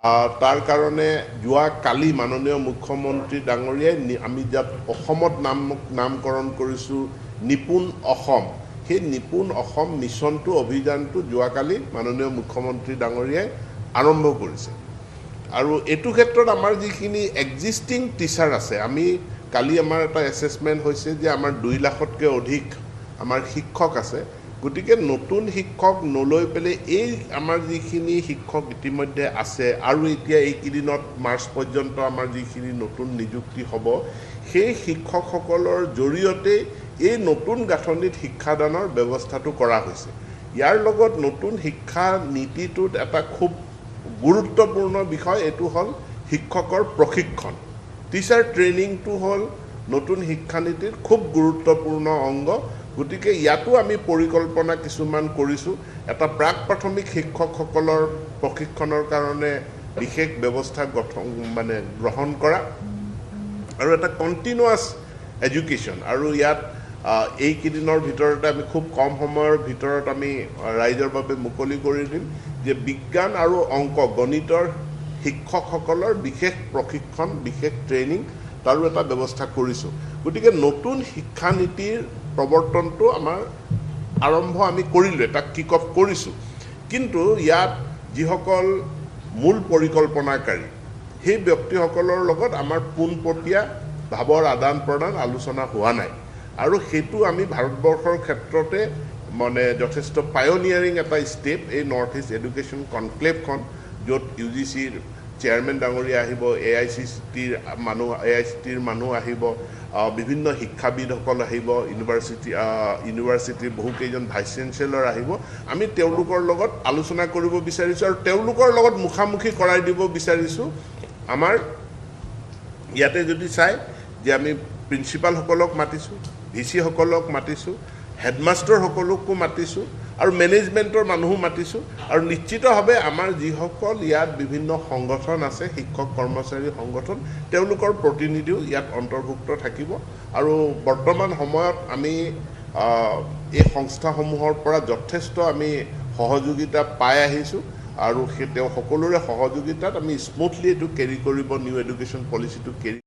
তাৰ কাৰণে যোৱা কালি মাননীয় মুখ্যমন্ত্ৰী ডাঙৰীয়াই আমি যাত অসমত নামকৰণ কৰিছোঁ নিপুণ অসম, সেই নিপুণ অসম মিছনটো অভিযানটো যোৱাকালি মাননীয় মুখ্যমন্ত্ৰী ডাঙৰীয়াই আৰম্ভ কৰিছে। আৰু এইটো ক্ষেত্ৰত আমাৰ যিখিনি এক্সিষ্টিং টিচাৰ আছে, আমি কালি আমাৰ এটা এছেছমেণ্ট হৈছে যে আমাৰ 2 লাখতকৈ অধিক আমাৰ শিক্ষক আছে। গতিকে নতুন শিক্ষক নলৈ পেলাই এই আমাৰ যিখিনি শিক্ষক ইতিমধ্যে আছে আৰু এতিয়া এইকেইদিনত মাৰ্চ পৰ্যন্ত আমাৰ যিখিনি নতুন নিযুক্তি হ'ব, সেই শিক্ষকসকলৰ জৰিয়তে এই নতুন গাঁথনিত শিক্ষাদানৰ ব্যৱস্থাটো কৰা হৈছে। ইয়াৰ লগত নতুন শিক্ষা নীতিটোত এটা খুব গুৰুত্বপূৰ্ণ বিষয়, এইটো হ'ল শিক্ষকৰ প্ৰশিক্ষণ। টিচাৰ ট্ৰেইনিংটো হ'ল নতুন শিক্ষানীতিৰ খুব গুৰুত্বপূৰ্ণ অংগ। গতিকে ইয়াতো আমি পৰিকল্পনা কিছুমান কৰিছোঁ। এটা প্ৰাক প্ৰাথমিক শিক্ষকসকলৰ প্ৰশিক্ষণৰ কাৰণে বিশেষ ব্যৱস্থা গ্ৰহণ কৰা আৰু এটা কণ্টিনিউৱাছ এডুকেশ্যন। আৰু ইয়াত এইকেইদিনৰ ভিতৰতে আমি খুব কম সময়ৰ ভিতৰত আমি ৰাইজৰ বাবে মুকলি কৰি দিম যে বিজ্ঞান আৰু অংক গণিতৰ শিক্ষকসকলৰ বিশেষ প্ৰশিক্ষণ, বিশেষ ট্ৰেইনিং, তাৰো এটা ব্যৱস্থা কৰিছোঁ। গতিকে নতুন শিক্ষানীতিৰ প্ৰৱৰ্তনটো আমাৰ আৰম্ভ আমি কৰিলোঁ, এটা কিক অফ কৰিছোঁ। কিন্তু ইয়াত যিসকল মূল পৰিকল্পনাকাৰী, সেই ব্যক্তিসকলৰ লগত আমাৰ পোনপটীয়া ভাৱৰ আদান প্ৰদান আলোচনা হোৱা নাই। আৰু সেইটো আমি ভাৰতবৰ্ষৰ ক্ষেত্ৰতে যথেষ্ট পায়নিয়াৰিং এটা ষ্টেপ, এই নৰ্থ ইষ্ট এডুকেশ্যন কনক্লেভখন, য'ত UGCৰ চেয়াৰমেন ডাঙৰীয়া আহিব, AICTৰ মানুহ আহিব, বিভিন্ন শিক্ষাবিদসকল আহিব, ইউনিভাৰ্চিটিৰ বহুকেইজন ভাইচ চেঞ্চেলৰ আহিব। আমি তেওঁলোকৰ লগত আলোচনা কৰিব বিচাৰিছোঁ আৰু তেওঁলোকৰ লগত মুখামুখি কৰাই দিব বিচাৰিছোঁ। আমাৰ ইয়াতে যদি চাই যে আমি প্ৰিন্সিপালসকলক মাতিছোঁ, VC সকলক মাতিছোঁ, হেডমাষ্টাৰসকলকো মাতিছোঁ আৰু মেনেজমেণ্টৰ মানুহো মাতিছোঁ। আৰু নিশ্চিতভাৱে আমাৰ যিসকল ইয়াত বিভিন্ন সংগঠন আছে, শিক্ষক কৰ্মচাৰী সংগঠন, তেওঁলোকৰ প্ৰতিনিধিও ইয়াত অন্তৰ্ভুক্ত থাকিব। আৰু বৰ্তমান সময়ত আমি এই সংস্থাসমূহৰ পৰা যথেষ্ট আমি সহযোগিতা পাই আহিছোঁ আৰু সেই সকলোৰে সহযোগিতাত আমি স্মুথলি এইটো কেৰি কৰিব, নিউ এডুকেশ্যন পলিচিটো কেৰি